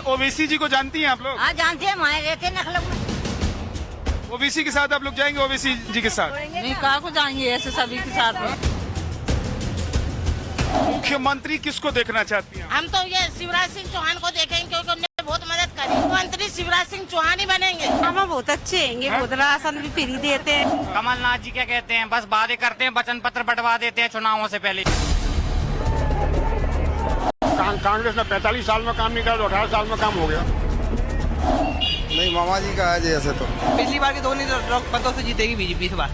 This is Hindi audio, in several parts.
ओवैसी जी को जानती हैं आप लोग? हाँ जानते हैं, हमारे रहते हैं नखलऊ में। ओवैसी के साथ आप लोग जाएंगे? ओवैसी जी के साथ नहीं, कहाँ को जाएंगे ऐसे सभी के साथ में। मुख्यमंत्री किसको देखना चाहती हैं? हम तो ये शिवराज सिंह चौहान को देखेंगे क्योंकि उन्होंने बहुत मदद करी। मुख्यमंत्री शिवराज सिंह चौहान ही बनेंगे। हम बहुत अच्छे हैं, बहुत राशन भी फ्री देते हैं। कमलनाथ जी क्या कहते हैं, बस वादे करते हैं, वचन पत्र बंटवा देते हैं चुनावों से पहले। कांग्रेस ने 45 साल में काम नहीं करा तो 18 साल में काम हो गया। नहीं, मामा जी का है ऐसे तो। पिछली बार के 2 से जीतेगी बीजेपी इस बार।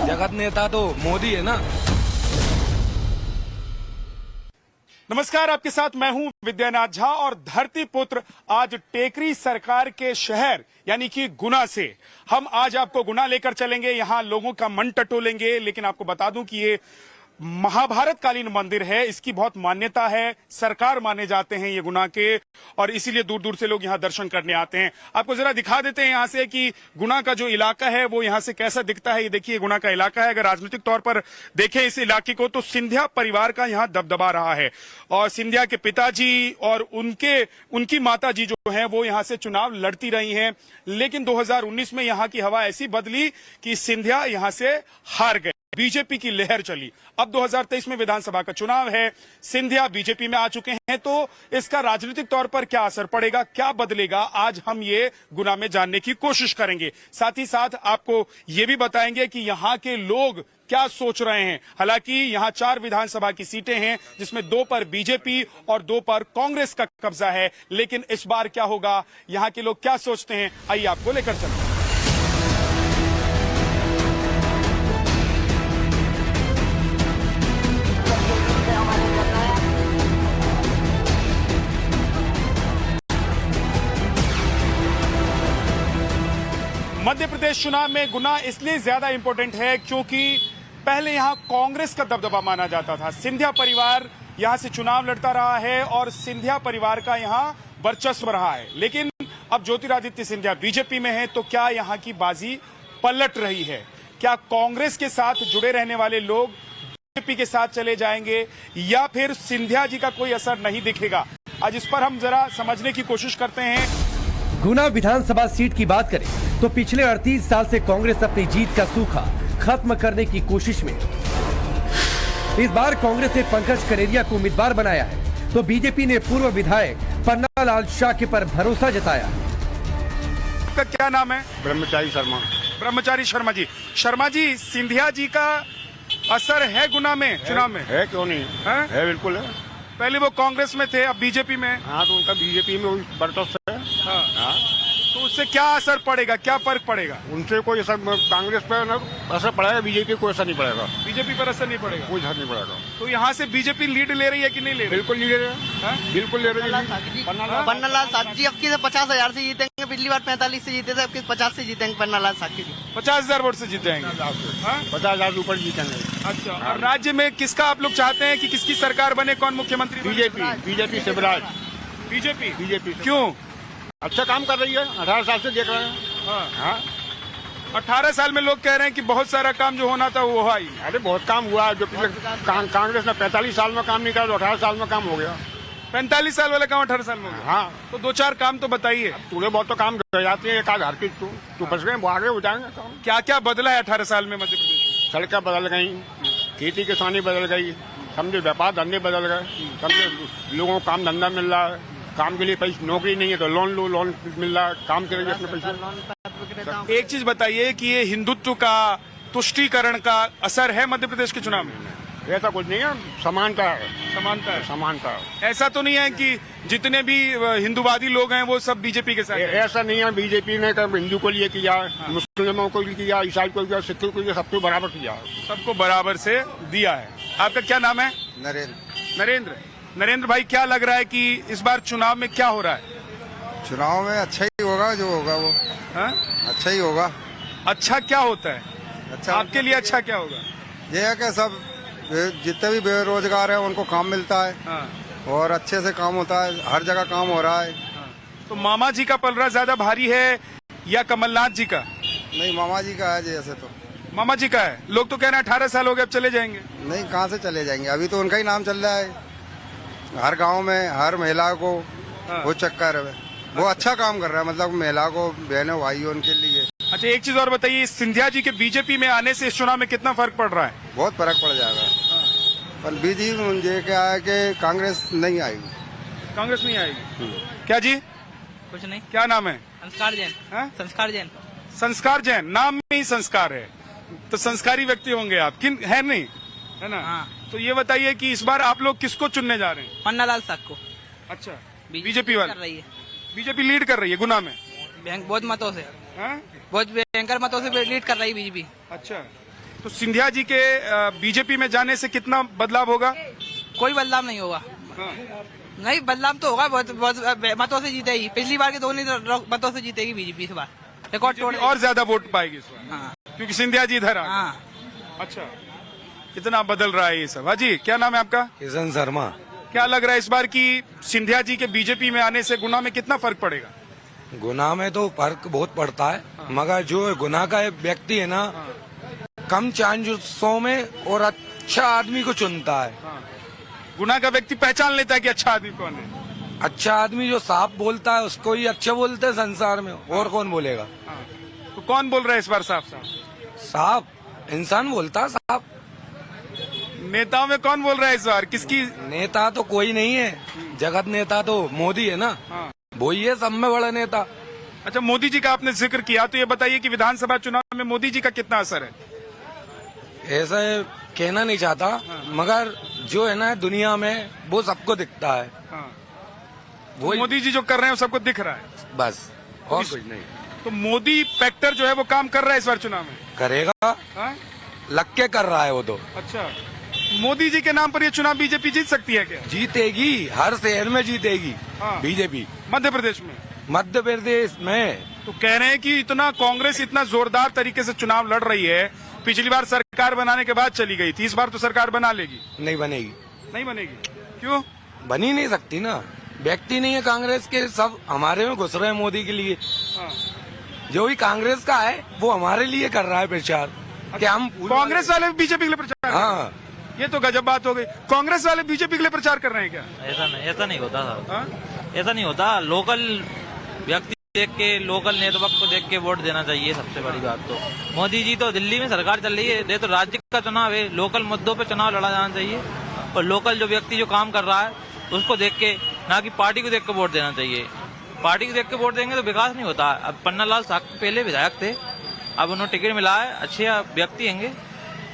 जगत नेता तो मोदी है ना। नमस्कार, आपके साथ मैं हूं विद्यानाथ झा और धरती पुत्र आज टेकरी सरकार के शहर यानी कि गुना से हम आज आपको गुना लेकर चलेंगे। यहां लोगों का मन टटोलेंगे, लेकिन आपको बता दूं कि ये महाभारत कालीन मंदिर है, इसकी बहुत मान्यता है, सरकार माने जाते हैं ये गुना के, और इसीलिए दूर दूर से लोग यहाँ दर्शन करने आते हैं। आपको जरा दिखा देते हैं यहाँ से कि गुना का जो इलाका है वो यहाँ से कैसा दिखता है। ये देखिए गुना का इलाका है। अगर राजनीतिक तौर पर देखें इस इलाके को तो सिंधिया परिवार का यहाँ दबदबा रहा है, और सिंधिया के पिताजी और उनकी माता जी जो है वो यहाँ से चुनाव लड़ती रही हैं, लेकिन 2019 में यहाँ की हवा ऐसी बदली कि सिंधिया यहाँ से हार गए, बीजेपी की लहर चली। अब 2023 में विधानसभा का चुनाव है, सिंधिया बीजेपी में आ चुके हैं, तो इसका राजनीतिक तौर पर क्या असर पड़ेगा, क्या बदलेगा, आज हम ये गुना में जानने की कोशिश करेंगे। साथ ही साथ आपको ये भी बताएंगे कि यहाँ के लोग क्या सोच रहे हैं। हालांकि यहाँ 4 विधानसभा की सीटें हैं जिसमें 2 पर बीजेपी और 2 पर कांग्रेस का कब्जा है, लेकिन इस बार क्या होगा, यहाँ के लोग क्या सोचते हैं, आइए आपको लेकर चलते हैं। मध्य प्रदेश चुनाव में गुना इसलिए ज्यादा इंपॉर्टेंट है क्योंकि पहले यहां कांग्रेस का दबदबा माना जाता था। सिंधिया परिवार यहां से चुनाव लड़ता रहा है और सिंधिया परिवार का यहां वर्चस्व रहा है, लेकिन अब ज्योतिरादित्य सिंधिया बीजेपी में है, तो क्या यहां की बाजी पलट रही है? क्या कांग्रेस के साथ जुड़े रहने वाले लोग बीजेपी के साथ चले जाएंगे या फिर सिंधिया जी का कोई असर नहीं दिखेगा? आज इस पर हम जरा समझने की कोशिश करते हैं। गुना विधानसभा सीट की बात करें तो पिछले 38 साल से कांग्रेस अपनी जीत का सूखा खत्म करने की कोशिश में। इस बार कांग्रेस ने पंकज करेरिया को उम्मीदवार बनाया है, तो बीजेपी ने पूर्व विधायक पन्नालाल शाक्य पर भरोसा जताया। आपका क्या नाम है? ब्रह्मचारी शर्मा। ब्रह्मचारी शर्मा जी। शर्मा जी, सिंधिया जी का असर है गुना में चुनाव में? है, क्यों नहीं है, बिल्कुल है। पहले वो कांग्रेस में थे, अब बीजेपी में। हाँ, तो उनका बीजेपी में वर्चस्व है। हाँ। तो उससे क्या असर पड़ेगा, क्या फर्क पड़ेगा? उनसे कोई असर कांग्रेस पर असर पड़ेगा, बीजेपी को असर नहीं पड़ेगा। बीजेपी पर असर नहीं पड़ेगा, कोई असर नहीं पड़ेगा। तो यहाँ से बीजेपी लीड ले रही है कि नहीं ले रही? बिल्कुल ले रहे हैं, बिल्कुल ले रहे हैं। पन्नालाल साक्षी अब की 50,000 से जीतेंगे, पिछली बार 45 से जीते थे, अब 50 से जीतेंगे पन्नालाल साक्षी। 50,000 वोट से जीतेंगे, 50,000 ऊपर जीतेंगे। अच्छा, और राज्य में किसका आप लोग चाहते हैं कि किसकी सरकार बने, कौन मुख्यमंत्री? बीजेपी शिवराज। बीजेपी क्यों? अच्छा काम कर रही है, 18 साल से देख रहे हैं। हाँ। 18 साल में लोग कह रहे हैं कि बहुत सारा काम जो होना था वो हुआ ही। अरे बहुत काम हुआ है, जो कांग्रेस ने 45 साल में काम नहीं करा तो 18 साल में काम हो गया। 45 साल वाला काम 18 साल में हो गया? हाँ। तो 2-4 काम तो बताइए। थोड़े बहुत तो काम रह जाते हैं, एक आध हर की तो बच गए, आगे हो जाएंगे काम। क्या क्या बदला है 18 साल में मध्य प्रदेश? सड़कें बदल गई, खेती किसानी बदल गई, समझे व्यापार धंधे बदल गए, समझे लोगों को काम धंधा मिल रहा है, काम के लिए पैसे, नौकरी नहीं है तो लोन लो, लोन मिल रहा है, काम के लिए अपने पैसे। एक चीज बताइए कि ये हिंदुत्व का, तुष्टीकरण का असर है मध्य प्रदेश के चुनाव में? ऐसा कुछ नहीं है, समानता है। समानता है? समानता है। ऐसा तो नहीं है कि जितने भी हिंदुवादी लोग हैं वो सब बीजेपी के साथ हैं? ऐसा नहीं है, बीजेपी ने हिंदू को लिए किया, मुस्लिमों को किया, ईसाई को किया, सिखों को किया, सबको बराबर किया, सबको बराबर से दिया है। आपका क्या नाम है? नरेंद्र। नरेंद्र भाई, क्या लग रहा है कि इस बार चुनाव में क्या हो रहा है? चुनाव में अच्छा ही होगा, जो होगा वो। हाँ? अच्छा ही होगा। अच्छा क्या होता है? अच्छा आपके लिए अच्छा क्या होगा? ये है कि सब जितने भी बेरोजगार हैं उनको काम मिलता है। हाँ। और अच्छे से काम होता है, हर जगह काम हो रहा है। हाँ। तो मामा जी का पलड़ा ज्यादा भारी है या कमलनाथ जी का? नहीं, मामा जी का है जैसे तो। मामा जी का है। लोग तो कह रहे हैं 18 साल हो गए, अब चले जाएंगे। नहीं, कहाँ से चले जाएंगे, अभी तो उनका ही नाम चल रहा है। हर गांव में हर महिला को वो चक्कर है। वो अच्छा काम कर रहा है, मतलब महिला को, बहनों भाइयों उनके लिए अच्छा, एक चीज और बताइए, सिंधिया जी के बीजेपी में आने से इस चुनाव में कितना फर्क पड़ रहा है? बहुत फर्क पड़ जाएगा। पर बीजेपी में मुझे क्या है कि कांग्रेस नहीं आएगी। कांग्रेस नहीं आएगी? क्या जी, कुछ नहीं। क्या नाम है? संस्कार जैन। हाँ? संस्कार जैन। संस्कार जैन, नाम में ही संस्कार है, तो संस्कारी व्यक्ति होंगे आप, किन है नहीं, है ना? हाँ। तो ये बताइए कि इस बार आप लोग किसको चुनने जा रहे हैं? पन्नालाल साहब को। अच्छा, बीजेपी वाले? कर रही है बीजेपी लीड कर रही है गुना में? बैंक बहुत मतों से, हाँ? बहुत भयंकर मतों से लीड कर रही है बीजेपी। अच्छा, तो सिंधिया जी के बीजेपी में जाने से कितना बदलाव होगा? कोई बदलाव नहीं होगा। हाँ। नहीं, बदलाव तो होगा, बहुत मतों से जीतेगी। पिछली बार के 2 मतों से जीतेगी बीजेपी इस बार, रिकॉर्ड तोड़। और ज्यादा वोट पाएगी इस बार, हाँ। क्योंकि सिंधिया जी इधर आ गए। हाँ। अच्छा, कितना बदल रहा है ये सब। हाजी, क्या नाम है आपका? किशन शर्मा। क्या लग रहा है इस बार की सिंधिया जी के बीजेपी में आने से गुना में कितना फर्क पड़ेगा? गुना में तो फर्क बहुत पड़ता है, मगर जो गुना का एक व्यक्ति है ना, कम चांसों में और अच्छा आदमी को चुनता है। गुना का व्यक्ति पहचान लेता है कि अच्छा आदमी कौन है। अच्छा आदमी जो साफ बोलता है उसको ही अच्छा बोलते हैं संसार में, और कौन बोलेगा? तो कौन बोल रहा है इस बार साफ साफ? साफ इंसान बोलता है साफ। नेताओं में कौन बोल रहा है इस बार? किसकी? नेता तो कोई नहीं है, जगत नेता तो मोदी है ना, वो ही है सब में बड़ा नेता। अच्छा, मोदी जी का आपने जिक्र किया, तो ये बताइए कि विधानसभा चुनाव में मोदी जी का कितना असर है? ऐसा कहना नहीं चाहता, मगर जो है ना दुनिया में वो सबको दिखता है। वो मोदी जी जो कर रहे हैं वो सबको दिख रहा है, बस और कुछ नहीं। तो मोदी फैक्टर जो है वो काम कर रहा है इस बार चुनाव में? करेगा, लग के कर रहा है वो तो। अच्छा, मोदी जी के नाम पर ये चुनाव बीजेपी जीत सकती है क्या? जीतेगी, हर शहर में जीतेगी बीजेपी। मध्य प्रदेश में? मध्य प्रदेश में तो कह रहे हैं कि इतना कांग्रेस इतना जोरदार तरीके से चुनाव लड़ रही है, पिछली बार सरकार बनाने के बाद चली गई थी, इस बार तो सरकार बना लेगी। नहीं बनेगी। नहीं बनेगी? क्यों? बन ही नहीं सकती ना, व्यक्ति नहीं है कांग्रेस के, सब हमारे में घुस रहे हैं मोदी के लिए। जो भी कांग्रेस का है वो हमारे लिए कर रहा है प्रचार, कि हम कांग्रेस वाले बीजेपी के लिए प्रचार? हाँ, ये तो गजब बात हो गई, कांग्रेस वाले बीजेपी के लिए प्रचार कर रहे हैं क्या? ऐसा नहीं होता साहब, ऐसा नहीं होता। लोकल व्यक्ति देख के, लोकल नेटवर्क को देख के वोट देना चाहिए। सबसे बड़ी बात तो मोदी जी तो दिल्ली में सरकार चल रही है, ये तो राज्य का चुनाव है, लोकल मुद्दों पे चुनाव लड़ा जाना चाहिए, और लोकल जो व्यक्ति जो काम कर रहा है उसको देख के, ना कि पार्टी को देख के वोट देना चाहिए। पार्टी को देख के वोट देंगे तो विकास नहीं होता। अब पन्नालाल साहब पहले विधायक थे, अब उन्हें टिकट मिला है, अच्छे व्यक्ति होंगे,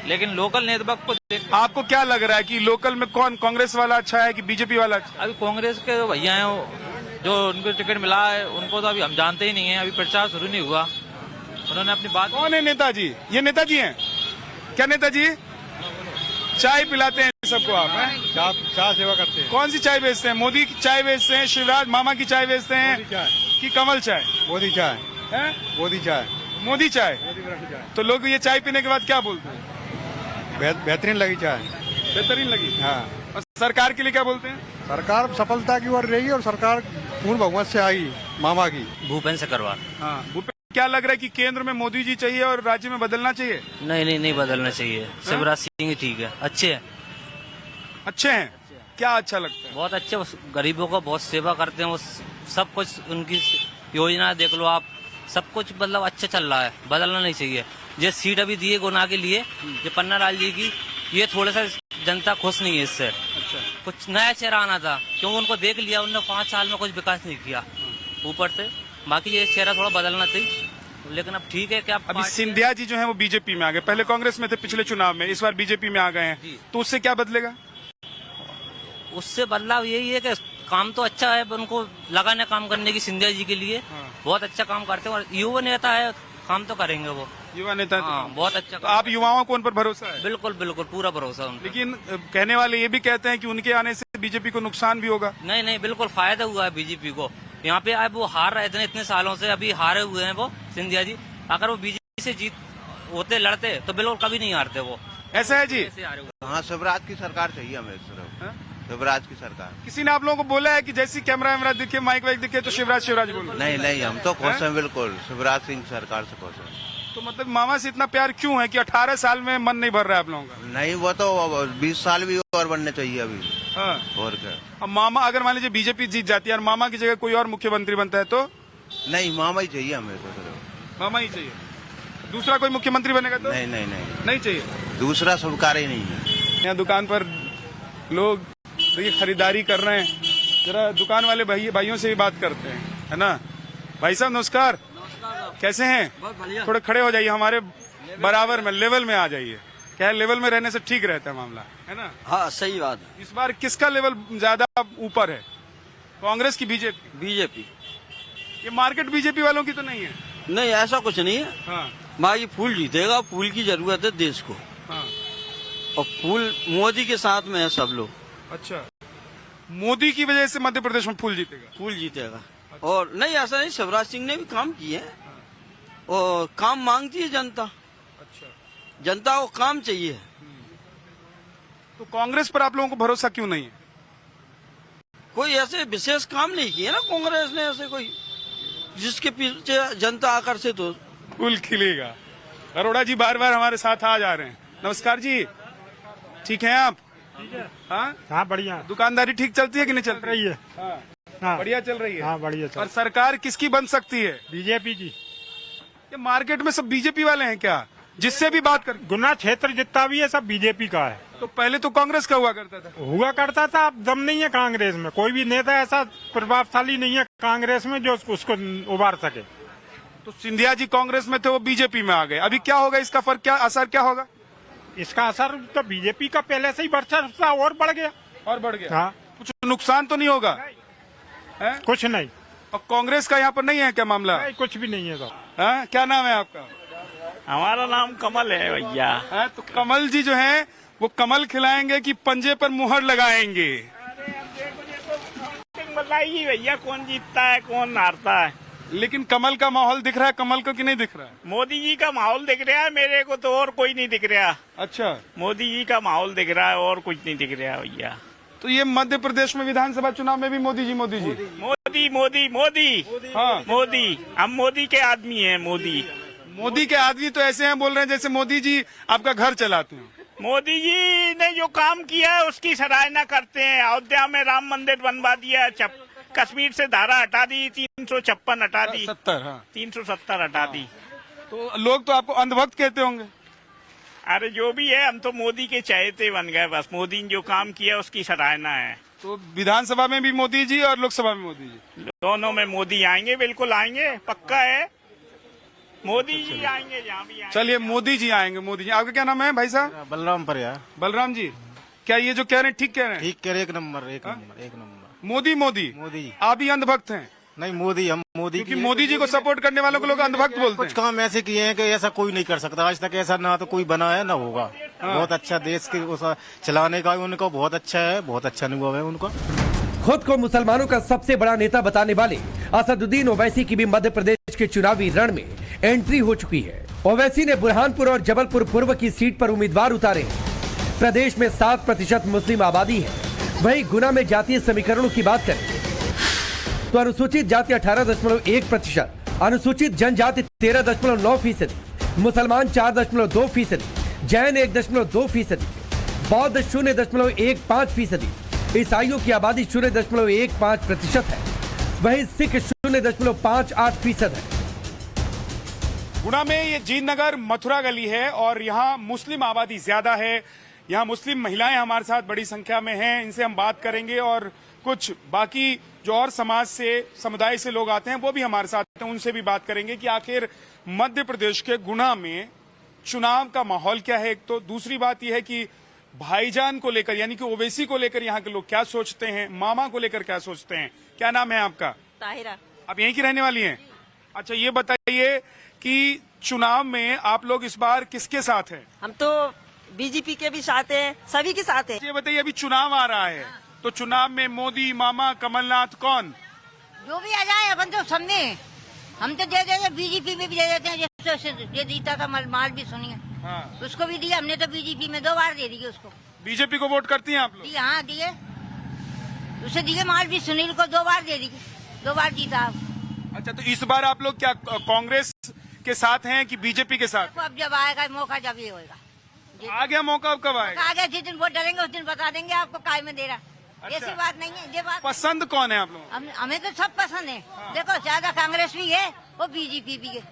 लेकिन लोकल नेतृत्व को देख। आपको क्या लग रहा है कि लोकल में कौन, कांग्रेस वाला अच्छा है कि बीजेपी वाला अच्छा? अभी कांग्रेस के भैया हैं जो उनको टिकट मिला है, उनको तो अभी हम जानते ही नहीं है, अभी प्रचार शुरू नहीं हुआ, उन्होंने अपनी बात। कौन है नेताजी? ये नेताजी हैं क्या? नेताजी चाय पिलाते हैं सबको आप? चाय सेवा करते हैं। कौन सी चाय बेचते हैं? मोदी की चाय बेचते हैं, शिवराज मामा की चाय बेचते हैं कि कमल चाय? मोदी चाय है? मोदी चाय मोदी चाय। तो लोग ये चाय पीने के बाद क्या बोलते हैं? बेहतरीन लगी चाय। बेहतरीन लगी। हाँ, और सरकार के लिए क्या बोलते हैं? सरकार सफलता की ओर रहेगी और सरकार पूर्ण बहुमत से आएगी मामा की। भूपेंद्र करवार। हाँ, क्या लग रहा है कि केंद्र में मोदी जी चाहिए और राज्य में बदलना चाहिए? नहीं बदलना चाहिए। शिवराज सिंह ठीक है, अच्छे हैं। अच्छे हैं? क्या अच्छा लगता है? बहुत अच्छे, गरीबों को बहुत सेवा करते हैं वो, सब कुछ उनकी योजना देख लो आप, सब कुछ मतलब अच्छा चल रहा है, बदलना नहीं चाहिए। ये सीट अभी दिए गुना के लिए, ये पन्नालाल जी की, ये थोड़ा सा जनता खुश नहीं है इससे। अच्छा, कुछ नया चेहरा आना था, क्योंकि उनको देख लिया, उन्होंने 5 साल में कुछ विकास नहीं किया ऊपर से, बाकी ये चेहरा थोड़ा बदलना चाहिए। लेकिन अब ठीक है क्या, अभी सिंधिया जी जो है वो बीजेपी में आ गए, पहले कांग्रेस में थे पिछले चुनाव में, इस बार बीजेपी में आ गए हैं, तो उससे क्या बदलेगा? उससे बदलाव यही है कि काम तो अच्छा है, उनको लगाने काम करने की सिंधिया जी के लिए, बहुत अच्छा काम करते हैं, और युवा नेता है, काम तो करेंगे वो, युवा नेता। बहुत अच्छा। तो आप युवाओं को उन पर भरोसा है? बिल्कुल पूरा भरोसा उनको। लेकिन कहने वाले ये भी कहते हैं कि उनके आने से बीजेपी को नुकसान भी होगा। नहीं, बिल्कुल फायदा हुआ है बीजेपी को। यहाँ पे अब वो हार रहे थे इतने सालों से, अभी हारे हुए हैं वो सिंधिया जी। अगर वो बीजेपी से जीत होते, लड़ते, तो बिल्कुल कभी नहीं हारते वो। ऐसा है जी? हाँ, शिवराज की सरकार चाहिए हमें, शिवराज की सरकार। किसी ने आप लोगों को बोला है कि जैसी कैमरा वैमरा दिखे, माइक वाइक दिखे तो शिवराज बोलो? नहीं, हम तो खुश हैं, बिल्कुल शिवराज सिंह सरकार से खुश हैं। तो मतलब मामा से इतना प्यार क्यों है कि 18 साल में मन नहीं भर रहा है आप लोगों का? नहीं, वो तो 20 साल भी और बनने चाहिए अभी। हाँ। और क्या। अब मामा अगर मान लीजिए बीजेपी जीत जाती है और मामा की जगह कोई और मुख्यमंत्री बनता है तो नहीं, मामा ही चाहिए हमें तो सिर्फ। मामा ही चाहिए। दूसरा कोई मुख्यमंत्री बनेगा तो नहीं नहीं नहीं, नहीं चाहिए। दूसरा स्वीकार ही नहीं है। यहाँ दुकान पर लोग देखिए खरीदारी कर रहे हैं, जरा दुकान वाले भाइयों से भी बात करते हैं, है ना। भाई साहब नमस्कार, कैसे हैं? थोड़े खड़े हो जाइए, हमारे बराबर में लेवल में आ जाइए। क्या है, लेवल में रहने से ठीक रहता है मामला, है ना। हाँ सही बात है। इस बार किसका लेवल ज्यादा ऊपर है, कांग्रेस की बीजेपी? बीजेपी। ये मार्केट बीजेपी वालों की तो नहीं है? नहीं ऐसा कुछ नहीं है। हाँ भाई फूल जीतेगा, फूल की जरूरत है देश को, हाँ। और फूल मोदी के साथ में है सब लोग। अच्छा, मोदी की वजह से मध्य प्रदेश में फूल जीतेगा? फूल जीतेगा। और नहीं ऐसा नहीं, शिवराज सिंह ने भी काम किए हैं, और काम मांगती है जनता। अच्छा, जनता को काम चाहिए। तो कांग्रेस पर आप लोगों को भरोसा क्यों नहीं है? कोई ऐसे विशेष काम नहीं किए ना कांग्रेस ने, ऐसे कोई जिसके पीछे जनता आकर्षित हो। फूल खिलेगा। अरोड़ा जी बार बार हमारे साथ आ जा रहे हैं। नमस्कार जी, ठीक हैं आप? हाँ बढ़िया। दुकानदारी ठीक चलती है कि नहीं चल रही है? हाँ बढ़िया चल रही है। हाँ बढ़िया और सरकार किसकी बन सकती है? बीजेपी की। ये मार्केट में सब बीजेपी वाले हैं क्या? जिससे भी बात कर, गुना क्षेत्र जितना भी है सब बीजेपी का है। तो पहले तो कांग्रेस का हुआ करता था। अब दम नहीं है कांग्रेस में, कोई भी नेता ऐसा प्रभावशाली नहीं है कांग्रेस में जो उसको उबार सके। तो सिंधिया जी कांग्रेस में थे, वो बीजेपी में आ गए। अभी क्या होगा, इसका फर्क क्या, असर क्या होगा? इसका असर तो बीजेपी का पहले से ही वर्चस्व और बढ़ गया। और बढ़ गया। हाँ, कुछ नुकसान तो नहीं होगा? है? कुछ नहीं। और कांग्रेस का यहाँ पर नहीं है क्या मामला? नहीं, कुछ भी नहीं है तो। है? क्या नाम है आपका? हमारा नाम कमल है भैया। है? तो कमल जी जो हैं वो कमल खिलाएंगे कि पंजे पर मुहर लगाएंगे? बताइए भैया, कौन जीतता है कौन हारता है। लेकिन कमल का माहौल दिख रहा है कमल को कि नहीं दिख रहा है? मोदी जी का माहौल दिख रहा है मेरे को तो, और कोई नहीं दिख रहा। अच्छा, मोदी जी का माहौल दिख रहा है और कुछ नहीं दिख रहा भैया। तो ये मध्य प्रदेश में विधानसभा चुनाव में भी मोदी जी मोदी मोदी मोदी। हाँ, मोदी, हम मोदी के आदमी हैं। मोदी के आदमी तो ऐसे हैं, बोल रहे हैं जैसे मोदी जी आपका घर चलाते हैं। मोदी जी ने जो काम किया है उसकी सराहना करते हैं। अयोध्या में राम मंदिर बनवा दिया, कश्मीर से धारा हटा दी, 356 हटा दी, 370 हटा दी। तो लोग तो आपको अंधभक्त कहते होंगे। अरे जो भी है, हम तो मोदी के चहेते बन गए बस। मोदी ने जो काम किया उसकी सराहना है। तो विधानसभा में भी मोदी जी और लोकसभा में मोदी जी, दोनों में मोदी आएंगे, बिल्कुल आएंगे, पक्का है। मोदी जी आएंगे जहाँ भी आएंगे। चलिए मोदी जी आएंगे। मोदी जी, आपका क्या नाम है भाई साहब? बलराम पर यार। बलराम जी, क्या ये जो कह रहे हैं ठीक कह रहे हैं? ठीक कह रहे, एक नंबर एक नंबर एक नंबर। मोदी मोदी मोदी। आप ही अंधभक्त हैं? नहीं, मोदी, हम मोदी क्योंकि मोदी जी को सपोर्ट करने वालों को लोग अंधभक्त बोलते कुछ हैं। काम ऐसे किए हैं कि ऐसा कोई नहीं कर सकता आज तक। ऐसा ना तो कोई बना है ना होगा। बहुत अच्छा देश के चलाने का उनको बहुत अच्छा है, बहुत अच्छा अनुभव है उनको। खुद को मुसलमानों का सबसे बड़ा नेता बताने वाले असदुद्दीन ओवैसी की भी मध्य प्रदेश के चुनावी रण में एंट्री हो चुकी है। ओवैसी ने बुरहानपुर और जबलपुर पूर्व की सीट पर उम्मीदवार उतारे हैं। प्रदेश में 7% मुस्लिम आबादी है। वहीं गुना में जातीय समीकरणों की बात करें तो अनुसूचित जाति 18.1%, अनुसूचित जनजाति 13.9%, मुसलमान 4.2%, जैन 1.2%, बौद्ध 0.15%, ईसाइयों की आबादी 0.15% है। वहीं सिख 0.58% है। गुना में ये जीतनगर मथुरा गली है और यहाँ मुस्लिम आबादी ज्यादा है। यहाँ मुस्लिम महिलाएं हमारे साथ बड़ी संख्या में हैं, इनसे हम बात करेंगे और कुछ बाकी जो और समाज से समुदाय से लोग आते हैं वो भी हमारे साथ हैं, उनसे भी बात करेंगे कि आखिर मध्य प्रदेश के गुना में चुनाव का माहौल क्या है। एक तो दूसरी बात यह है कि भाईजान को लेकर यानी कि ओवैसी को लेकर यहाँ के लोग क्या सोचते हैं, मामा को लेकर क्या सोचते हैं। क्या नाम है आपका? ताहिरा। आप यहीं की रहने वाली हैं? अच्छा, ये बताइए कि चुनाव में आप लोग इस बार किसके साथ हैं? हम तो बीजेपी के भी साथ हैं, सभी के साथ हैं। ये बताइए, अभी चुनाव आ रहा है तो चुनाव में मोदी, मामा, कमलनाथ कौन? जो भी आ जाए अपन तो समझे। हम तो दे देते, बीजेपी में भी दे देते हैं। जैसे ये जीता था माल भी सुनिए, हाँ। उसको भी दिया हमने तो। बीजेपी में 2 बार दे दी उसको। बीजेपी को वोट करती हैं आप लोग? हाँ दिए, उसे दिए। माल भी सुनील को 2 बार दे दी, 2 बार जीता आप। अच्छा, तो इस बार आप लोग क्या कांग्रेस के साथ हैं कि बीजेपी के साथ? अब जब आएगा मौका, जब ये होगा। आ गया मौका, अब कब आएगा? आ गया, जिस दिन वोट डालेंगे उस दिन बता देंगे आपको काय में दे रहा। ऐसी बात नहीं है, ये बात पसंद कौन है आप लोगों हमें तो सब पसंद है। देखो ज्यादा कांग्रेस भी है और बीजेपी भी है।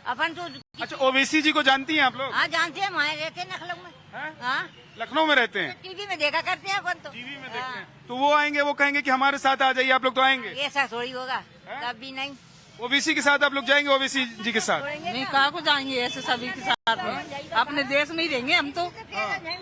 अपन तो को? अच्छा, ओवैसी जी को जानती हैं आप लोग? हाँ जानते हैं, वहाँ रहते हैं लखनऊ में। हाँ लखनऊ में रहते हैं, टीवी में देखा करते हैं अपन तो। टीवी में देखते हैं। तो वो आएंगे, वो कहेंगे कि हमारे साथ आ जाइए, आप लोग तो आएंगे? ऐसा थोड़ी होगा, कभी नहीं। ओवैसी के साथ आप लोग जाएंगे? ओवैसी जी के साथ नहीं, कहाँ को जाएंगे ऐसे सभी के साथ में, अपने देश में ही रहेंगे हम तो।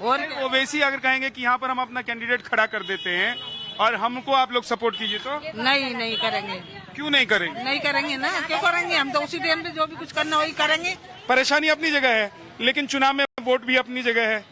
और ओवैसी अगर कहेंगे कि यहाँ पर हम अपना कैंडिडेट खड़ा कर देते हैं और हमको आप लोग सपोर्ट कीजिए, तो नहीं, नहीं करेंगे। क्यों नहीं करेंगे? नहीं करेंगे ना, क्यों करेंगे? हम तो उसी टाइम पे जो भी कुछ करना वही करेंगे। परेशानी अपनी जगह है, लेकिन चुनाव में वोट भी अपनी जगह है,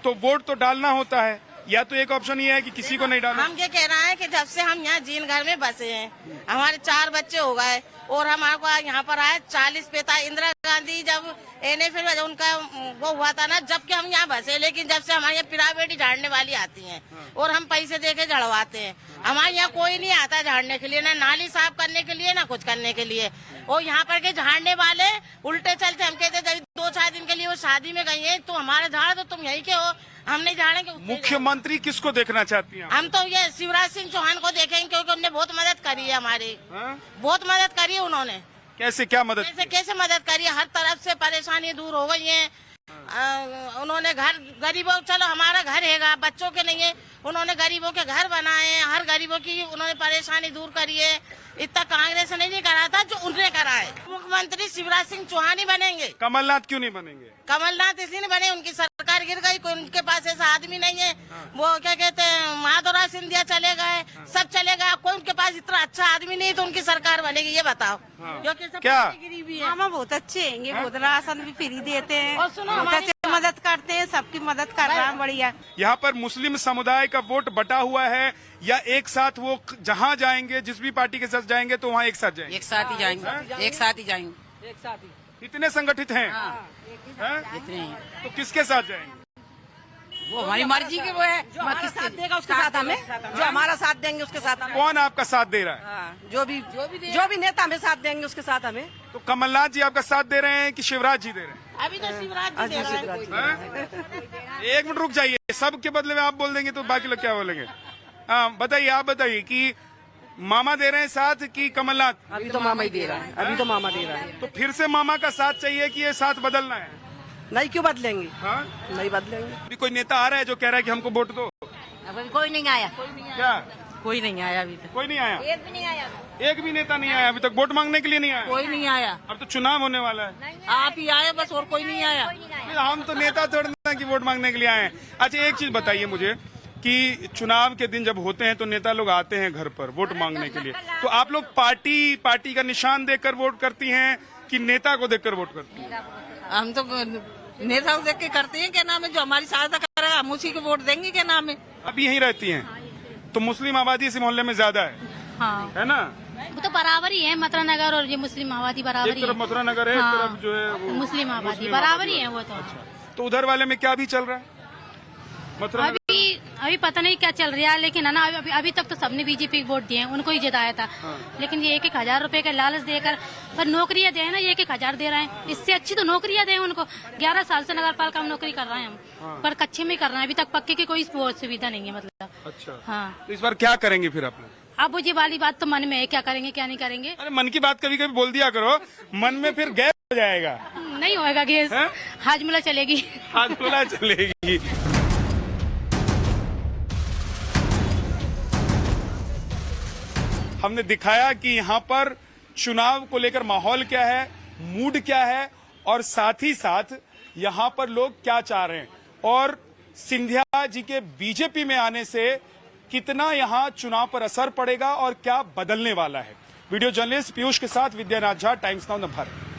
तो वोट तो डालना होता है। या तो एक ऑप्शन ये है कि किसी को नहीं डालना। हम ये कह रहे हैं कि जब से हम यहाँ जीन घर में बसे हैं, हमारे 4 बच्चे हो गए और हमारे यहाँ पर आए 40 पैता इंदिरा गांधी जब फिर उनका वो हुआ था ना, जब कि हम यहाँ बसे, लेकिन जब से हमारे यहाँ प्राइवेट झाड़ने वाली आती हैं और हम पैसे दे के झड़वाते हैं। हमारे यहाँ कोई नहीं आता झाड़ने के लिए, ना नाली साफ करने के लिए, ना कुछ करने के लिए। और यहाँ पर के झाड़ने वाले उल्टे चलते, हम कहते जब 2-4 दिन के लिए वो शादी में गई है तो हमारे झाड़ तो तुम यही के हो, हम नहीं झाड़ेंगे। मुख्यमंत्री किसको देखना चाहती हैं? हम तो ये शिवराज सिंह चौहान को देखेंगे, क्योंकि उन्होंने बहुत मदद करी है हमारी। बहुत मदद करी है उन्होंने। कैसे, क्या मदद? कैसे मदद करी है? हर तरफ से परेशानी दूर हो गई है। उन्होंने घर गरीबों, चलो हमारा घर हैगा, बच्चों के नहीं है, उन्होंने गरीबों के घर बनाए हैं, हर गरीबों की उन्होंने परेशानी दूर करी है। इतना कांग्रेस ने नहीं करा था जो उन्होंने करा है। मुख्यमंत्री शिवराज सिंह चौहान ही बनेंगे। कमलनाथ क्यों नहीं बनेंगे? कमलनाथ इसलिए नहीं बने, उनकी सरकार गिर गई, कोई उनके पास ऐसा आदमी नहीं है। वो क्या कहते हैं, माधवराज सिंधिया चले गए, सब चले गए, कोई उनके पास इतना अच्छा आदमी नहीं, तो उनकी सरकार बनेगी, ये बताओ। क्योंकि सब क्या? गरीबी है। हम बहुत अच्छे हैं, बहुत राशन भी फ्री देते हैं और सुनो, हमारी मदद करते हैं, सबकी मदद कर रहा है, बढ़िया। यहाँ पर मुस्लिम समुदाय का वोट बटा हुआ है, या एक साथ वो जहाँ जाएंगे, जिस भी पार्टी के साथ जाएंगे तो वहाँ एक साथ जाएंगे? एक साथ ही जाएंगे, एक साथ ही जाएंगे, एक साथ ही। इतने संगठित हैं? इतने ही। तो किसके साथ जाएंगे? वो हमारी मर्जी के वो है, किस साथ देगा उसके साथ हमें, जो हमारा साथ देंगे उसके साथ हमें। कौन आपका साथ दे रहा है? जो भी नेता हमें साथ देंगे उसके साथ हमें। तो कमलनाथ जी आपका साथ दे रहे हैं कि शिवराज जी दे रहे हैं? अभी तो शिवराज जी दे रहे हैं। एक मिनट रुक जाइए, सबके बदले में आप बोल देंगे तो बाकी लोग क्या बोलेंगे? हाँ बताइए, आप बताइए कि मामा दे रहे हैं साथ कि कमलनाथ? अभी तो मामा ही दे रहा है, अभी तो मामा दे रहा है। तो फिर से मामा का साथ चाहिए कि ये साथ बदलना है? नहीं, क्यों बदलेंगे? हाँ, नहीं बदलेंगे। अभी कोई नेता आ रहा है जो कह रहा है कि हमको वोट दो? अभी कोई नहीं आया। क्या कोई नहीं आया अभी तक, कोई नहीं आया? एक भी नहीं आया। एक भी नेता नहीं आया अभी तक वोट मांगने के लिए? नहीं आया कोई नहीं आया। अब तो चुनाव होने वाला है, आप ही आए बस, और कोई नहीं आया। हम तो नेता थोड़ी ना कि वोट मांगने के लिए आए हैं। अच्छा एक चीज बताइए मुझे कि चुनाव के दिन जब होते हैं तो नेता लोग आते हैं घर पर वोट मांगने के लिए, तो आप लोग पार्टी का निशान देखकर वोट करती हैं कि नेता को देखकर वोट करती हैं? हम तो नेता को देख के करते हैं, क्या नाम है, जो हमारी सहायता करेगा हम उसी को वोट देंगे, क्या नाम है। अब यहीं रहती हैं तो मुस्लिम आबादी इस मोहल्ले में ज्यादा है? हाँ, है ना? वो तो बराबर ही है, मथुरा नगर और ये मुस्लिम आबादी बराबर एक ही तरफ है। मथुरा नगर है, एक हाँ, तरफ जो है वो मुस्लिम आबादी मुस्लिम बराबर ही है वो तो। तो उधर वाले में क्या भी चल रहा है मथुरा नगर? अभी पता नहीं क्या चल रहा है, लेकिन है ना अभी तक तो सबने बीजेपी को वोट दिए हैं, उनको ही जिताया था। लेकिन ये 1,000 रुपए का लालच देकर पर नौकरियां दे ना, ये 1,000 दे रहे हैं, इससे अच्छी तो नौकरियां दें उनको। 11 साल से नगर पालिका में नौकरी कर रहे हैं हम, पर कच्चे में कर रहे हैं, अभी तक पक्के की कोई सुविधा नहीं है मतलब। अच्छा हाँ, तो इस बार क्या करेंगे फिर आप लोग? अब ये वाली बात तो मन में है, क्या करेंगे क्या नहीं करेंगे। अरे मन की बात कभी कभी बोल दिया करो, मन में फिर गैस हो जाएगा। नहीं होएगा गैस, हाजमुला चलेगी। हाजमुला चलेगी। हमने दिखाया कि यहाँ पर चुनाव को लेकर माहौल क्या है, मूड क्या है, और साथ ही साथ यहाँ पर लोग क्या चाह रहे हैं, और सिंधिया जी के बीजेपी में आने से कितना यहाँ चुनाव पर असर पड़ेगा और क्या बदलने वाला है। वीडियो जर्नलिस्ट पीयूष के साथ विद्यानाथ झा, टाइम्स नाउ भारत।